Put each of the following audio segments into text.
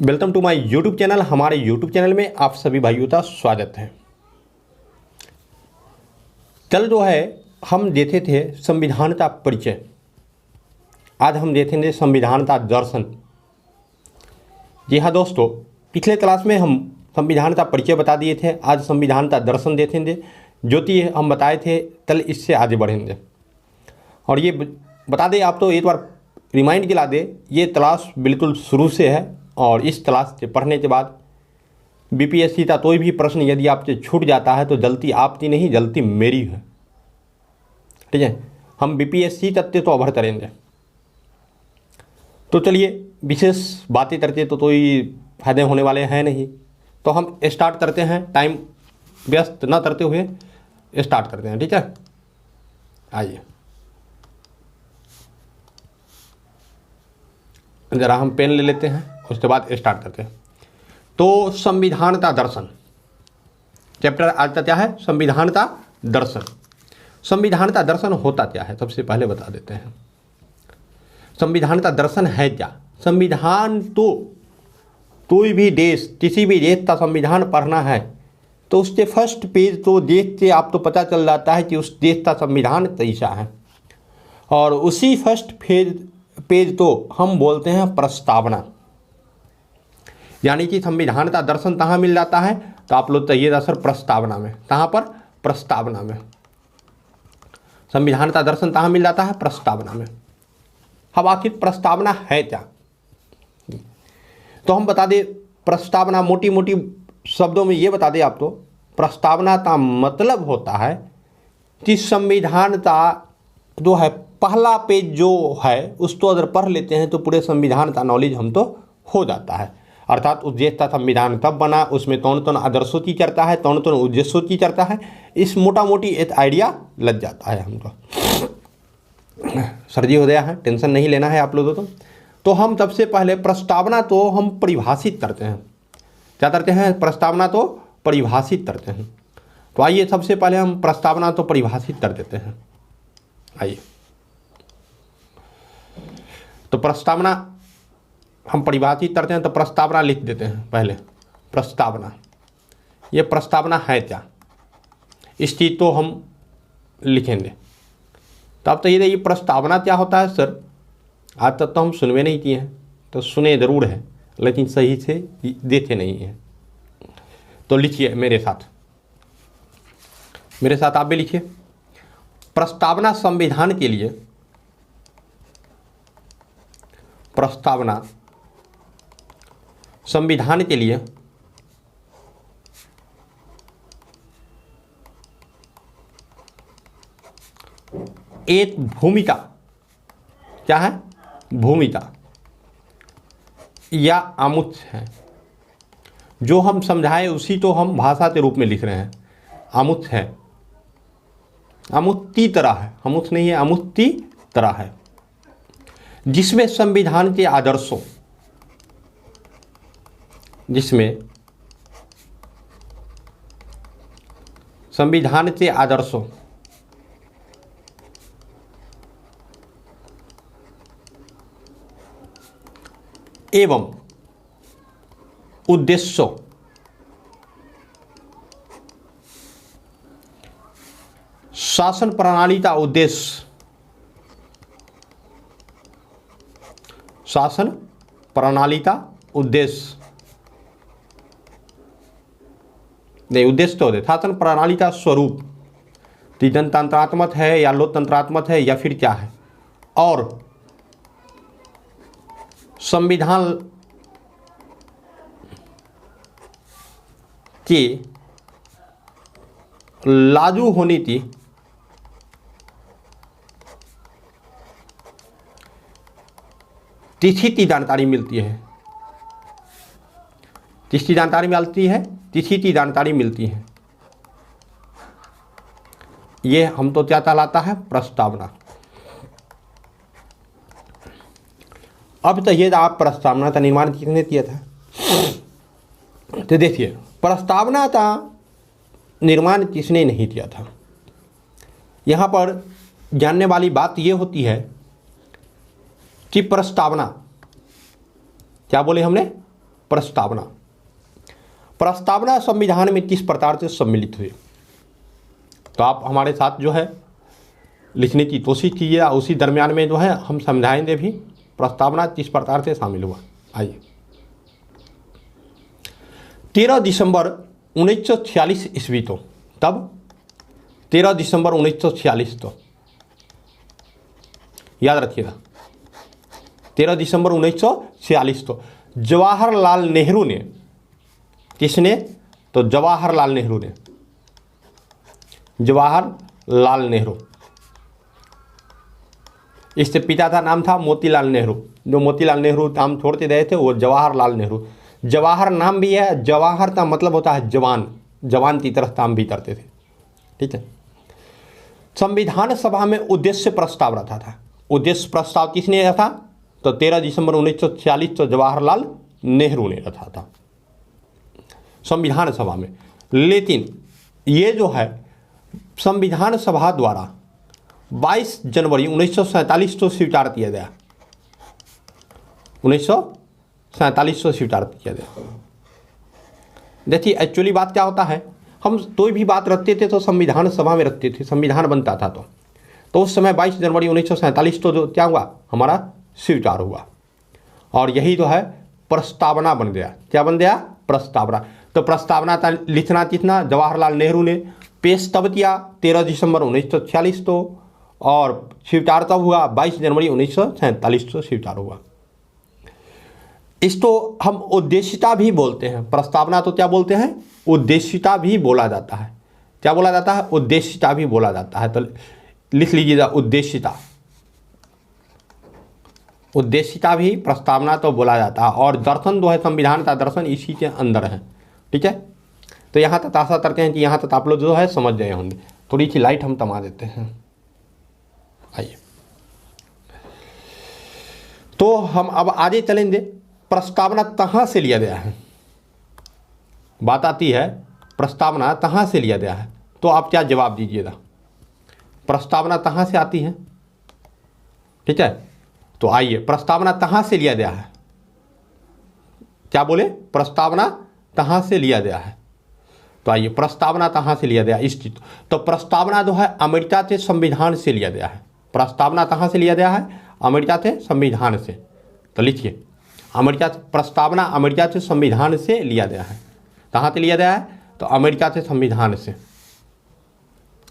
Welcome to my YouTube channel. हमारे YouTube channel में आप सभी भाइयों का स्वागत है। कल जो है हम देखे थे संविधान का परिचय, आज हम देखेंगे संविधान का दर्शन। जी हाँ दोस्तों, पिछले क्लास में हम संविधान का परिचय बता दिए थे, आज संविधान का दर्शन देखेंगे। जो कि हम बताए थे कल, इससे आगे बढ़ेंगे। और ये बता दें आप तो एक बार रिमाइंड दिला दे, ये क्लास बिल्कुल शुरू से है और इस क्लास से पढ़ने के बाद बीपीएससी का कोई भी प्रश्न यदि आपसे छूट जाता है तो गलती आपकी नहीं, गलती मेरी है। ठीक है, हम बीपीएससी तक तो अभर करेंगे। तो चलिए विशेष बातें करते तो कोई फायदे होने वाले हैं नहीं, तो हम स्टार्ट करते हैं। टाइम व्यस्त न करते हुए स्टार्ट करते हैं। ठीक है, आइए ज़रा हम पेन ले लेते हैं, उसके बाद स्टार्ट करते हैं। तो संविधान का दर्शन चैप्टर आज का क्या है? संविधान का दर्शन। संविधान का दर्शन होता क्या है, सबसे पहले बता देते हैं। संविधान का दर्शन है क्या? संविधान तो कोई भी देश, किसी भी देश का संविधान पढ़ना है तो उसके फर्स्ट पेज तो देख के आप तो पता चल जाता है कि उस देश का संविधान कैसा है। और उसी फर्स्ट पेज तो हम बोलते हैं प्रस्तावना। यानी कि संविधान का दर्शन कहाँ मिल जाता है? तो आप लोग चाहिए सर प्रस्तावना में। कहाँ पर? प्रस्तावना में। संविधान का दर्शन कहाँ मिल जाता है? प्रस्तावना में। अब आखिर प्रस्तावना है क्या? तो हम बता दें, प्रस्तावना मोटी मोटी शब्दों में ये बता दें आप तो, प्रस्तावना का मतलब होता है कि संविधान का जो है पहला पेज जो है उसको अगर पढ़ लेते हैं तो पूरे संविधान का नॉलेज हम तो हो जाता है। अर्थात उस देश का संविधान कब बना, उसमें कौन कौन आदर्शों की चर्चा है, कौन कौन उद्देश्यों की चर्चा है, इस मोटा मोटी एक आइडिया लग जाता है हमको। सर्दी हो गया है, टेंशन नहीं लेना है आप लोगों को। तो हम सबसे पहले प्रस्तावना तो हम परिभाषित करते हैं। क्या करते हैं? प्रस्तावना तो परिभाषित करते हैं। तो आइए सबसे पहले हम प्रस्तावना तो परिभाषित कर देते हैं। आइए, तो प्रस्तावना हम परिभाषित करते हैं तो प्रस्तावना लिख देते हैं पहले। प्रस्तावना, ये प्रस्तावना है क्या, इस चीज़ तो हम लिखेंगे। तो अब तो ये प्रस्तावना क्या होता है सर? आज तक तो हम सुनवे नहीं किए हैं, तो सुने ज़रूर है लेकिन सही से देखे नहीं हैं। तो लिखिए मेरे साथ, मेरे साथ आप भी लिखिए। प्रस्तावना संविधान के लिए, प्रस्तावना संविधान के लिए एक भूमिका, क्या है? भूमिका या आमुख है। जो हम समझाए उसी तो हम भाषा के रूप में लिख रहे हैं। आमुख है, आमुख की तरह है, आमुख नहीं है, आमुख की तरह है, जिसमें संविधान के आदर्शों, जिसमें संविधान के आदर्शों एवं उद्देश्यों शासन प्रणाली का उद्देश्य, शासन प्रणाली का उद्देश्य नहीं, उद्देश्य तो शासन प्रणाली का स्वरूप, जनतंत्रात्मक है या लोकतंत्रात्मक है या फिर क्या है, और संविधान के लागू होने की तिथि की जानकारी मिलती है। किसकी जानकारी मिलती है? तिथि की जानकारी मिलती है। ये हम तो क्या कहलाता है? प्रस्तावना। अब तो ये आप प्रस्तावना का निर्माण किसने किया था? तो देखिए, प्रस्तावना का निर्माण किसने नहीं किया था। यहाँ पर जानने वाली बात ये होती है कि प्रस्तावना, क्या बोले हमने? प्रस्तावना। प्रस्तावना संविधान में किस प्रकार से सम्मिलित हुई? तो आप हमारे साथ जो है लिखने की कोशिश कीजिए, उसी दरमियान में जो है हम समझाएंगे भी प्रस्तावना किस प्रकार से शामिल हुआ। आइए, 13 दिसंबर 1946 ईस्वी, तो तब 13 दिसंबर 1946, तो याद रखिएगा 13 दिसंबर 1946, तो जवाहरलाल नेहरू ने, किसने? तो जवाहरलाल नेहरू ने, जवाहरलाल नेहरू, इससे पिता का नाम था मोतीलाल नेहरू, जो मोतीलाल नेहरू नाम छोड़ते गए थे वो जवाहरलाल नेहरू। जवाहर नाम भी है, जवाहर का मतलब होता है जवान, जवान की तरह काम भी करते थे। ठीक है। संविधान सभा में उद्देश्य प्रस्ताव रखा था। उद्देश्य प्रस्ताव किसने रखा? तो 13 दिसंबर 1946 तो जवाहरलाल नेहरू ने रखा था संविधान सभा में। लेकिन ये जो है संविधान सभा द्वारा 22 जनवरी 1947 को स्वीकार किया गया, 1947 को स्वीकार किया गया। देखिए एक्चुअली बात क्या होता है, हम कोई भी बात रखते थे तो संविधान सभा में रखते थे, संविधान बनता था तो उस समय 22 जनवरी 1947 को जो क्या हुआ, हमारा स्वीकार हुआ, और यही जो है प्रस्तावना बन गया। क्या बन गया? प्रस्तावना। तो प्रस्तावना था लिखना कितना? जवाहरलाल नेहरू ने। पेश तब किया 13 दिसंबर 1946 को, और स्वीकार तब हुआ 22 जनवरी 1947 को स्वीकार हुआ। इसको हम उद्देश्यता भी बोलते हैं। प्रस्तावना तो क्या बोलते हैं? उद्देश्यता भी बोला जाता है। क्या बोला जाता है? उद्देश्यता भी बोला जाता है। तो लिख लीजिएगा उद्देश्यता। उद्देश्यता भी प्रस्तावना तो बोला जाता है, और दर्शन जो है संविधान का दर्शन इसी के अंदर है। ठीक है। तो यहाँ तक आशा करते हैं कि यहाँ तक आप लोग जो है समझ गए होंगे। थोड़ी सी लाइट हम थमा देते हैं। आइए, तो हम अब आगे चलेंगे। प्रस्तावना कहाँ से लिया गया है? बात आती है प्रस्तावना कहाँ से लिया गया है, तो आप क्या जवाब दीजिएगा? प्रस्तावना कहाँ से आती है? ठीक है। तो आइए, प्रस्तावना कहाँ से लिया गया है? क्या बोले? प्रस्तावना कहाँ से लिया गया है? तो आइए, प्रस्तावना कहाँ से लिया गया? इस चीज तो प्रस्तावना जो है अमेरिका के संविधान से लिया गया है। प्रस्तावना कहाँ से लिया गया है? अमेरिका के संविधान से। तो लिखिए, अमेरिका, प्रस्तावना अमेरिका के संविधान से लिया गया है। कहाँ से लिया गया है? तो अमेरिका के संविधान से।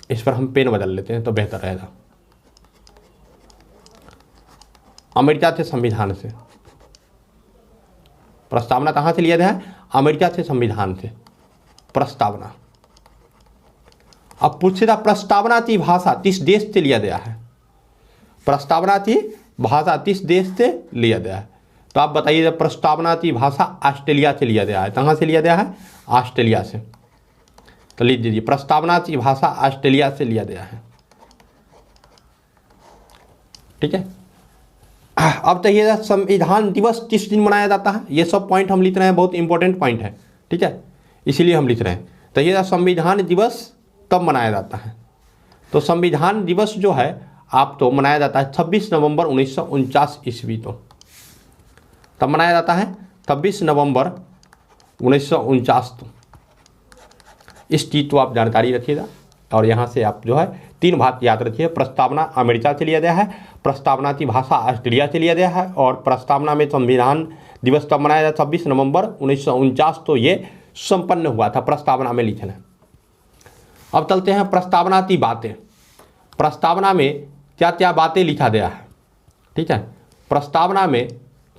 इस पर हम पेन बदल लेते हैं तो बेहतर रहेगा। अमेरिका के संविधान से। प्रस्तावना कहाँ से लिया गया है? अमेरिका के संविधान से प्रस्तावना। अब पूछेगा प्रस्तावना की भाषा किस देश से लिया गया है? प्रस्तावना की भाषा किस देश से लिया गया है? तो आप बताइए, प्रस्तावना की भाषा ऑस्ट्रेलिया से लिया गया है। कहाँ से लिया गया है? ऑस्ट्रेलिया से। तो लिख दीजिए, प्रस्तावना की भाषा ऑस्ट्रेलिया से लिया गया है। ठीक है। अब तो ये संविधान दिवस किस दिन मनाया जाता है, ये सब पॉइंट हम लिख रहे हैं, बहुत इंपॉर्टेंट पॉइंट है। ठीक है, इसीलिए हम लिख रहे हैं। तो ये संविधान दिवस कब मनाया जाता है? तो संविधान दिवस जो है आप तो मनाया जाता है 26 नवंबर 1949 ईस्वी तो। तब मनाया जाता है 26 नवंबर 1949 तो। इस चीज़ को आप जानकारी रखिएगा, और यहाँ से आप जो है 3 बात याद रखिए। प्रस्तावना अमेरिका से लिया गया है, प्रस्तावना की भाषा ऑस्ट्रेलिया से लिया गया है, और प्रस्तावना में संविधान दिवस तब मनाया जाता 26 नवंबर 1949 तो ये संपन्न हुआ था प्रस्तावना में लिखना। अब चलते हैं प्रस्तावना की बातें। प्रस्तावना में क्या क्या बातें लिखा गया है? ठीक है, प्रस्तावना में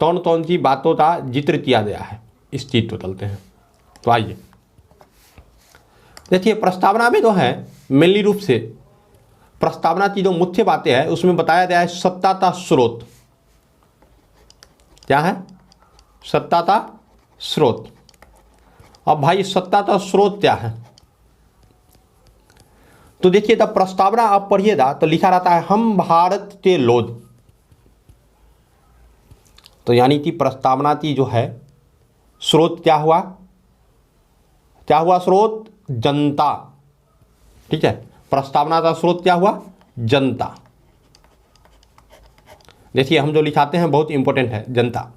कौन कौन सी बातों का जिक्र किया गया है, इस चीज़ को चलते हैं। तो आइए देखिए, प्रस्तावना में जो है मेनली रूप से प्रस्तावना की जो मुख्य बातें हैं उसमें बताया गया है सत्ता का स्रोत। क्या है? सत्ता का स्रोत। अब भाई सत्ता का स्रोत क्या है? तो देखिए, जब प्रस्तावना आप पढ़िएगा तो लिखा रहता है हम भारत के लोग। तो यानी कि प्रस्तावना की जो है स्रोत क्या हुआ? क्या हुआ स्रोत? जनता। ठीक है, प्रस्तावना का स्रोत क्या हुआ? जनता। देखिए, हम जो लिखाते हैं बहुत इंपॉर्टेंट है, जनता।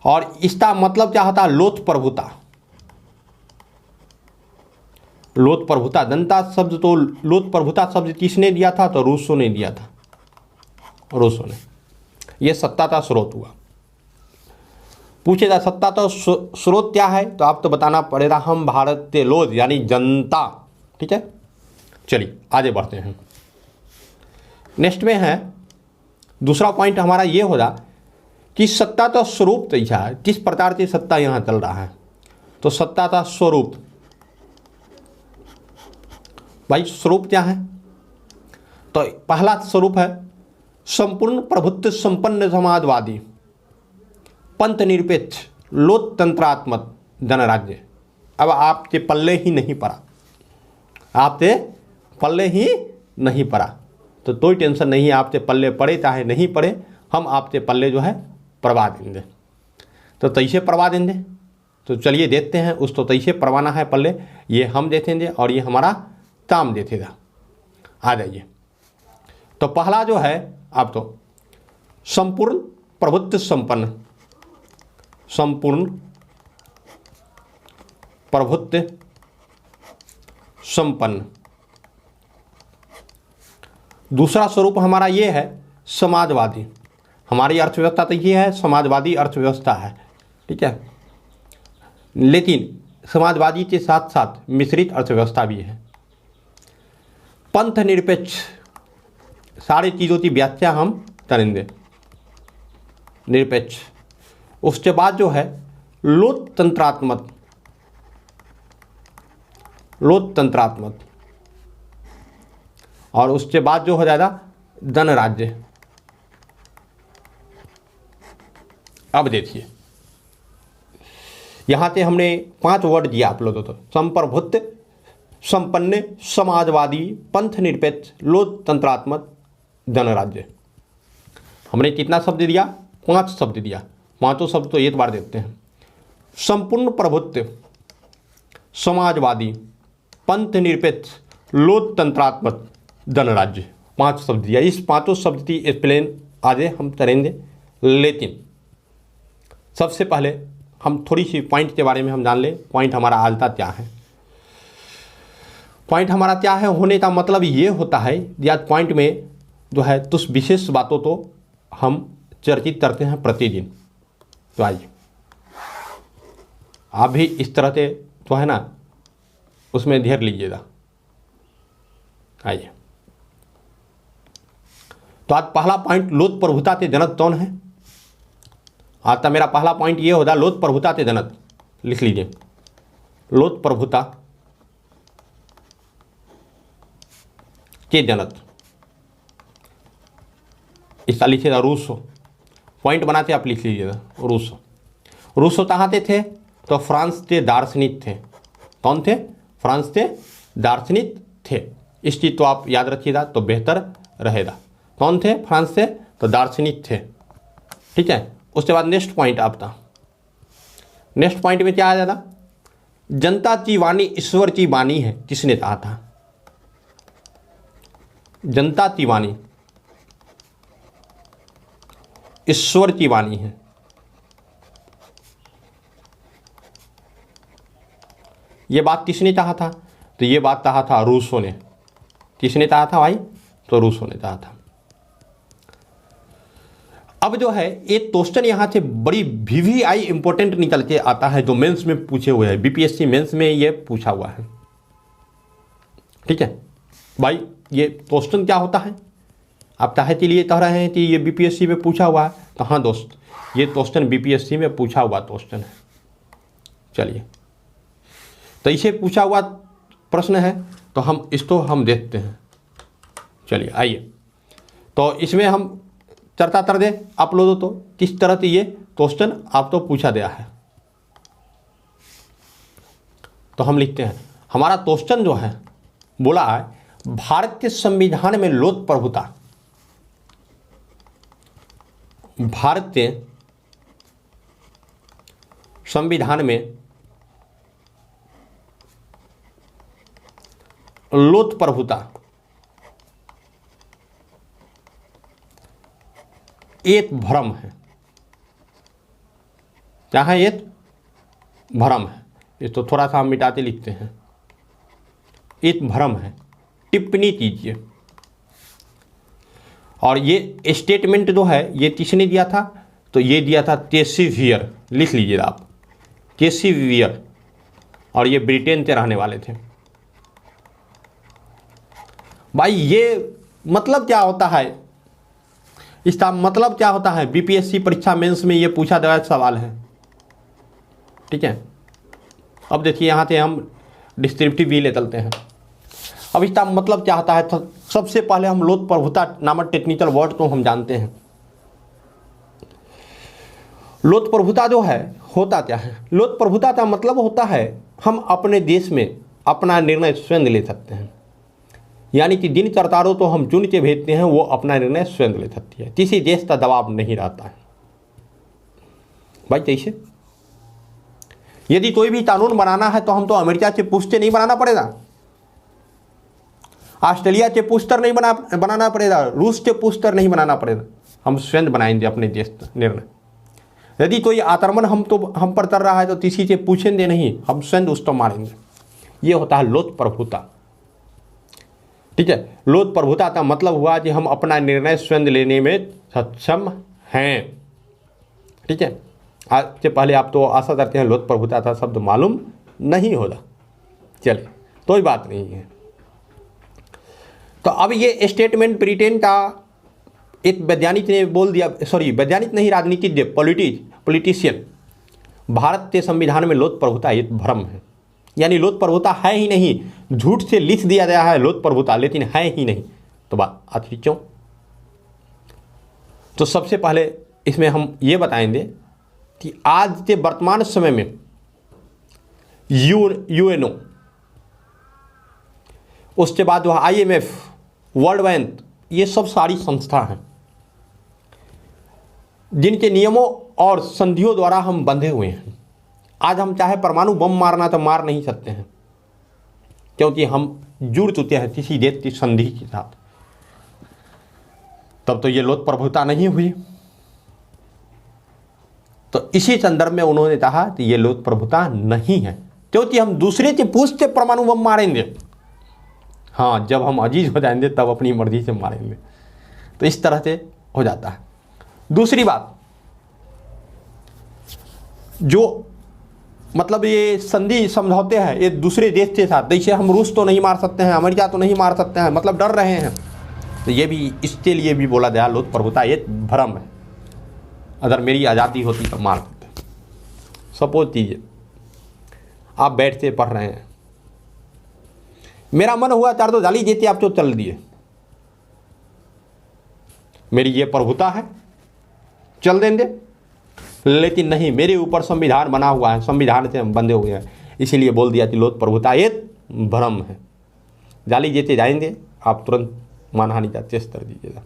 और इसका मतलब क्या होता है? लोथ प्रभुता। लोथ प्रभुता जनता शब्द, तो लोथ प्रभुता शब्द किसने दिया था? तो रूसो ने दिया था, रूसो ने। यह सत्ता का स्रोत हुआ। पूछेगा सत्ता का स्रोत क्या है, तो आप तो बताना पड़ेगा हम भारत के लोग यानी जनता। ठीक है, चलिए आगे बढ़ते हैं। नेक्स्ट में है दूसरा पॉइंट हमारा ये होगा कि सत्ता का स्वरूप कैसा है, किस प्रकार की सत्ता यहाँ चल रहा है। तो सत्ता का स्वरूप, भाई स्वरूप क्या है? तो पहला स्वरूप है संपूर्ण प्रभुत्व संपन्न समाजवादी पंथ निरपेक्ष लोकतंत्रात्मक जनराज्य। अब आपके पल्ले ही नहीं पड़ा, आपके पल्ले ही नहीं पड़ा, तो कोई टेंशन नहीं है। आपके पल्ले पड़े चाहे नहीं पड़े, हम आपके पल्ले जो है परवा देंगे। तो तैसे परवा देंगे, तो चलिए देखते हैं। उस तो तैसे परवाना है पल्ले, ये हम देखेंगे और ये हमारा काम देखेगा। आ जाइए। तो पहला जो है आप तो संपूर्ण प्रभुत्व संपन्न, संपूर्ण प्रभुत्व संपन्न। दूसरा स्वरूप हमारा ये है समाजवादी। हमारी अर्थव्यवस्था तो ये है, समाजवादी अर्थव्यवस्था है। ठीक है, लेकिन समाजवादी के साथ साथ मिश्रित अर्थव्यवस्था भी है। पंथ निरपेक्ष, सारी चीज़ों की व्याख्या हम करेंगे, निरपेक्ष। उसके बाद जो है लोकतंत्रात्मक, लोकतंत्रात्मक, और उसके बाद जो हो जाएगा जनराज्य। अब देखिए यहाँ से हमने 5 वर्ड दिया आप लोगों को, संप्रभुत्व संपन्न समाजवादी पंथ निरपेक्ष लोकतंत्रात्मक जनराज्य। हमने कितना शब्द दिया? 5 शब्द दिया। 5 शब्द तो एक बार देते हैं। संपूर्ण प्रभुत्व समाजवादी पंथ निरपेक्ष लोकतंत्रात्मक जनराज्य, 5 शब्द दिया। इस 5 शब्द की एक्सप्लेन आज हम करेंगे, लेकिन सबसे पहले हम थोड़ी सी पॉइंट के बारे में हम जान लें। पॉइंट हमारा आज का क्या है? पॉइंट हमारा क्या है होने का मतलब ये होता है, या पॉइंट में जो है कुछ विशेष बातों तो हम चर्चित करते हैं प्रतिदिन। तो आइए आप भी इस तरह से जो है ना उसमें धैर्य लीजिएगा। आइए, तो आज पहला पॉइंट लोक प्रभुता के जनक कौन है? आज का मेरा पहला पॉइंट ये होगा लोक प्रभुता के जनक। लिख लीजिए, लोक प्रभुता के जनक। इसका लिखिएगा रूसो, पॉइंट बनाते आप लिख लीजिएगा रूसो। रूसो कहाँ के थे? तो फ्रांस के दार्शनिक थे। कौन थे? फ्रांस के दार्शनिक थे। इस चीज़ तो आप याद रखिएगा तो बेहतर रहेगा। कौन थे? फ्रांस से, तो दार्शनिक थे। ठीक है, उसके बाद नेक्स्ट पॉइंट आपका, नेक्स्ट पॉइंट में क्या आ जाता? जनता की वाणी ईश्वर की वाणी है। किसने कहा था? जनता की वाणी ईश्वर की वाणी है। ये बात किसने कहा था? तो ये बात कहा था रूसो ने। किसने कहा था भाई? तो रूसो ने कहा था। अब जो है एक क्वेश्चन यहाँ से बड़ी VVI इंपॉर्टेंट निकल के आता है, जो मेंस में पूछे हुए हैं, BPSC मेंस में ये पूछा हुआ है। ठीक है भाई, ये क्वेश्चन क्या होता है? आप चाहे के लिए कह रहे हैं कि ये BPSC में पूछा हुआ है, तो हाँ दोस्त, ये क्वेश्चन BPSC में पूछा हुआ क्वेश्चन है। चलिए, तो इसे पूछा हुआ प्रश्न है, तो हम इसको हम देखते हैं। चलिए आइए, तो इसमें हम चर्चा कर दे आप लोगों तो किस तरह से ये क्वेश्चन आप तो पूछा गया है। तो हम लिखते हैं, हमारा क्वेश्चन जो है बोला है भारत के संविधान में लोक प्रभुता, भारत के संविधान में लोक प्रभुता एक भ्रम है। यहाँ ये भ्रम है, इसको थोड़ा सा हम मिटाते लिखते हैं, इत भ्रम है, टिप्पणी कीजिए। और ये स्टेटमेंट जो है ये किसने दिया था, तो ये दिया था केसीवियर, लिख लीजिए आप, केसीवियर, और ये ब्रिटेन के रहने वाले थे। भाई ये मतलब क्या होता है, इसका मतलब क्या होता है, बीपीएससी परीक्षा मेंस में ये पूछा गया सवाल है, ठीक है। अब देखिए यहाँ से हम डिस्क्रिप्टिव भी ले चलते हैं। अब इसका मतलब क्या होता है, तो सबसे पहले हम लोकप्रभुता नामक टेक्निकल वर्ड तो हम जानते हैं। लोकप्रभुता जो है होता क्या है, लोकप्रभुता का मतलब होता है हम अपने देश में अपना निर्णय स्वयं ले सकते हैं, यानी कि जिन सरकारों तो हम चुन के भेजते हैं वो अपना निर्णय स्वयं ले सकती है, किसी देश का दबाव नहीं रहता है। भाई जैसे यदि कोई भी कानून बनाना है तो हम तो अमेरिका से पूछते नहीं बनाना पड़ेगा, ऑस्ट्रेलिया से पूछकर नहीं बनाना पड़ेगा, रूस से पूछकर नहीं बनाना पड़ेगा, हम स्वयं बनाएंगे अपने देश का निर्णय। यदि कोई आक्रमण हम पर कर रहा है तो किसी से पूछेंगे नहीं, हम स्वयं उसको मारेंगे। ये होता है लोकप्रभुता, ठीक है। लोकप्रभुता का मतलब हुआ कि हम अपना निर्णय स्वयं लेने में सक्षम हैं, ठीक है। आज से पहले आप तो आशा करते हैं लोकप्रभुता का शब्द मालूम नहीं होगा, चलिए कोई बात नहीं है। तो अब ये स्टेटमेंट ब्रिटेन का एक वैज्ञानिक ने बोल दिया, सॉरी वैज्ञानिक नहीं, राजनीतिज्ञ, पॉलिटिशियन, भारत के संविधान में लोकप्रभुता एक भ्रम है, यानी लोकप्रभुता है ही नहीं, झूठ से लिख दिया गया है लोकप्रभुता, लेकिन है ही नहीं। तो बात आखिर क्यों? तो सबसे पहले इसमें हम ये बताएंगे कि आज के वर्तमान समय में यूएनओ, उसके बाद जो IMF, वर्ल्ड बैंक, ये सब सारी संस्था हैं जिनके नियमों और संधियों द्वारा हम बंधे हुए हैं। आज हम चाहे परमाणु बम मारना तो मार नहीं सकते हैं, क्योंकि हम जुड़ चुके हैं किसी देश की संधि के साथ। तब तो ये लोकप्रभुता नहीं हुई। तो इसी संदर्भ में उन्होंने कहा कि ये लोकप्रभुता नहीं है, क्योंकि हम दूसरे से पूछते परमाणु बम मारेंगे, हाँ जब हम अजीज हो जाएंगे तब अपनी मर्जी से मारेंगे। तो इस तरह से हो जाता है। दूसरी बात, जो मतलब ये संधि समझौते हैं ये दूसरे देश के साथ, जैसे हम रूस तो नहीं मार सकते हैं, अमेरिका तो नहीं मार सकते हैं, मतलब डर रहे हैं, तो ये भी इसके लिए भी बोला गया लोकप्रभुता ये भ्रम है। अगर मेरी आज़ादी होती तो मार सकते। सपोज कीजिए आप बैठते पढ़ रहे हैं, मेरा मन हुआ चार तो जाली देते, आप तो चल दिए, मेरी ये प्रभुता है, चल देंगे। लेकिन नहीं, मेरे ऊपर संविधान बना हुआ है, संविधान से हम बंधे हुए हैं, इसीलिए बोल दिया कि लोकप्रभुता ये भ्रम है। जाली देते जाएंगे, आप तुरंत मानहानि का टेस्ट कर दीजिएगा।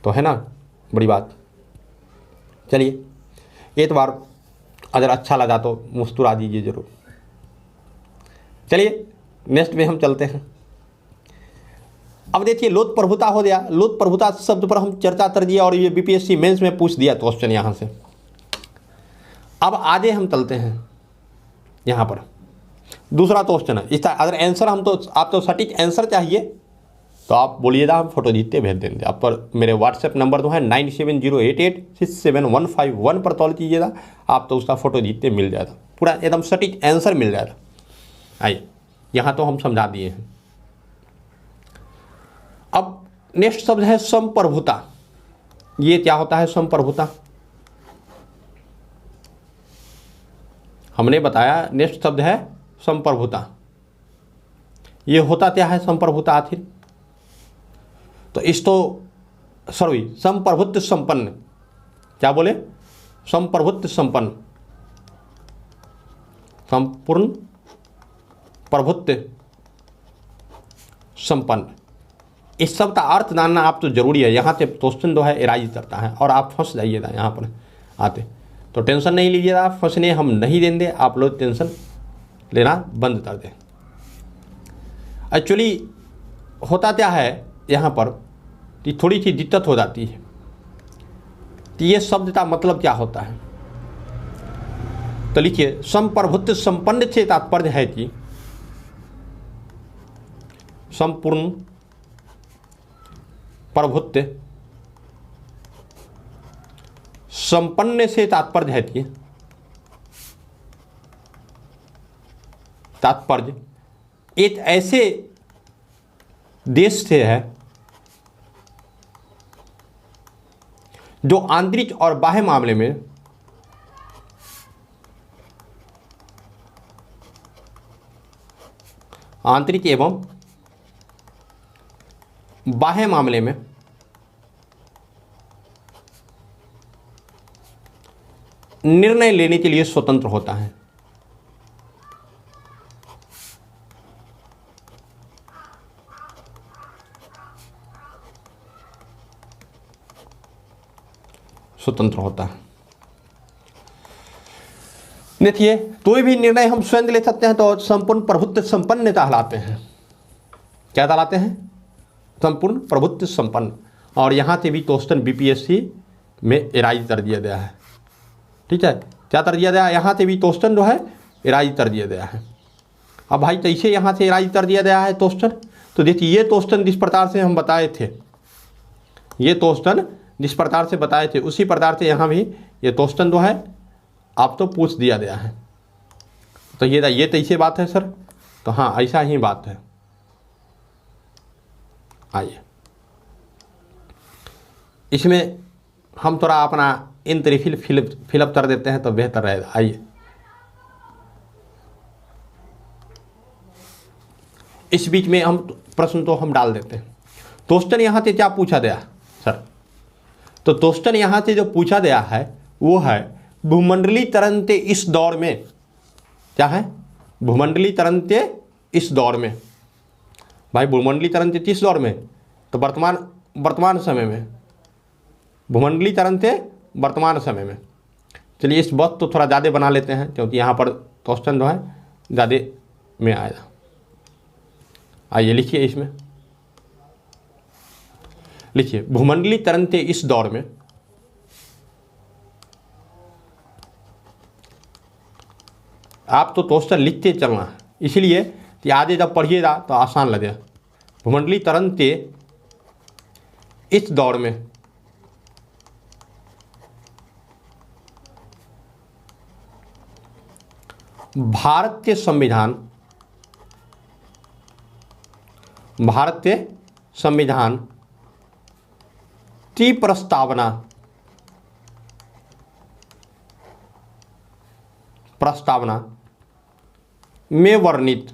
तो है ना बड़ी बात। चलिए एक बार अगर अच्छा लगा तो मुस्कुरा दीजिए जरूर। चलिए नेक्स्ट में हम चलते हैं। अब देखिए लोकप्रभुता हो गया, लोकप्रभुता शब्द पर हम चर्चा कर दिया और ये बीपीएससी मेंस में पूछ दिया क्वेश्चन यहाँ से। अब आगे हम चलते हैं, यहाँ पर दूसरा क्वेश्चन है, इसका अगर आंसर हम तो आप तो सटीक आंसर चाहिए तो आप बोलिएगा, हम फोटो जीतते भेज देंगे आप पर। मेरे व्हाट्सएप नंबर तो है 9708867151 पर कॉल कीजिएगा, आप तो उसका फोटो जीतते मिल जाएगा, पूरा एकदम सटीक आंसर मिल जाएगा। आइए यहाँ तो हम समझा दिए हैं। अब नेक्स्ट शब्द है संप्रभुता। ये क्या होता है संप्रभुता? हमने बताया नेक्स्ट शब्द है संप्रभुता। ये होता क्या है संप्रभुता आखिर? तो इसको सॉरी संप्रभुत्व संपन्न, क्या बोले? संप्रभुत्व संपन्न, संपूर्ण प्रभुत्व संपन्न। इस सब का अर्थ जानना आप तो जरूरी है। यहाँ से क्वेश्चन जो है एराइज करता है और आप फंस जाइएगा यहाँ पर आते, तो टेंशन नहीं लीजिएगा, फंसने हम नहीं देंगे, आप लोग टेंशन लेना बंद कर दें। एक्चुअली होता क्या है यहाँ पर कि थोड़ी सी दिक्कत हो जाती है कि ये शब्द का मतलब क्या होता है। तो लिखिए संप्रभुत्व संपन्न से तात्पर्य है कि संपूर्ण प्रभुत्व संपन्न से तात्पर्य है कि तात्पर्य एक ऐसे देश से है जो आंतरिक और बाह्य मामले में आंतरिक एवं बाह्य मामले में निर्णय लेने के लिए स्वतंत्र होता है। स्वतंत्र होता है। देखिए कोई भी निर्णय हम स्वयं ले सकते हैं तो संपूर्ण प्रभुत्व संपन्न कहलाते हैं। क्या कहलाते हैं? संपूर्ण प्रभुत्व संपन्न। और यहाँ से भी क्वेश्चन बीपीएससी में एराइज कर दिया गया है। ठीक है, क्या कर दिया गया? यहाँ से भी क्वेश्चन जो है एराइज कर दिया गया है। अब भाई कैसे यहाँ से एराइज कर दिया गया है क्वेश्चन? तो देखिए ये क्वेश्चन जिस प्रकार से हम बताए थे, ये क्वेश्चन जिस प्रकार से बताए थे उसी प्रकार से यहाँ भी ये क्वेश्चन जो है आप तो पूछ दिया गया है। तो ये तो ऐसे बात है सर, तो हाँ ऐसा ही बात है। आइए इसमें हम थोड़ा अपना इन तरीके फिलअप कर देते हैं तो बेहतर रहेगा। आइए इस बीच में हम प्रश्न तो हम डाल देते हैं। क्वेश्चन यहाँ से क्या पूछा गया सर? तो क्वेश्चन यहाँ से जो पूछा गया है वो है भूमंडलीकरण के इस दौर में, क्या है? भूमंडलीकरण के इस दौर में। भाई भूमंडलीकरण के किस दौर में? तो वर्तमान समय में। भूमंडलीकरण के वर्तमान समय में। चलिए इस वक्त तो थोड़ा ज़्यादा बना लेते हैं क्योंकि यहाँ पर क्वेश्चन जो है ज़्यादा में आएगा। आइए लिखिए, इसमें लिखिए भूमंडलीकरण के इस दौर में आप तो क्वेश्चन लिखते चलना है, इसलिए कि आगे जब पढ़िएगा तो आसान लगेगा। भूमंडलीकरण के इस दौर में भारत के संविधान की प्रस्तावना में वर्णित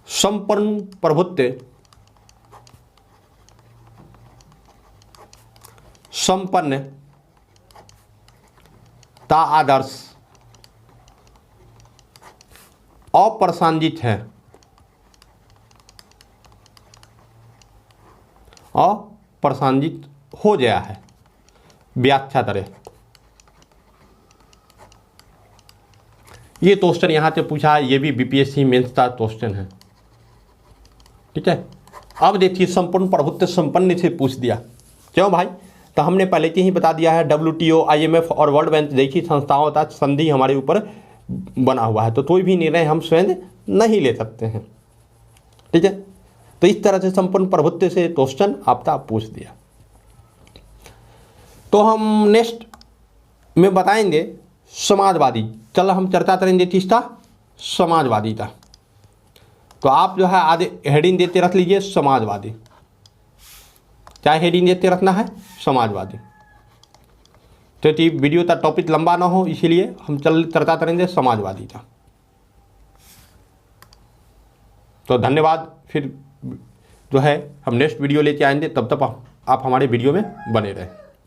संपूर्ण प्रभुत्व संपन्न का आदर्श अप्रासंगिक है, अप्रासंगिक हो गया है। व्याख्या करें। ये क्वेश्चन यहाँ से पूछा है, ये भी बीपीएससी मेंस का क्वेश्चन है। ठीक है, अब देखिए संपूर्ण प्रभुत्व संपन्न से पूछ दिया। क्यों भाई? तो हमने पहले से ही बता दिया है WTO, IMF और वर्ल्ड बैंक जैसी संस्थाओं का संधि हमारे ऊपर बना हुआ है, तो कोई भी निर्णय हम स्वयं नहीं ले सकते हैं। ठीक है, तो इस तरह से संपूर्ण प्रभुत्व से क्वेश्चन आपका पूछ दिया। तो हम नेक्स्ट में बताएंगे समाजवादी। चल हम चर्चा करेंगे किसका? समाजवादी का। तो आप जो है आगे हेडिंग देते रख लीजिए समाजवादी। क्या हेडिंग देते रखना है? समाजवादी। तो वीडियो का टॉपिक लंबा ना हो इसीलिए हम चर्चा करेंगे समाजवादी का। तो धन्यवाद। फिर जो है हम नेक्स्ट वीडियो लेके आएंगे, तब तक आप हमारे वीडियो में बने रहें।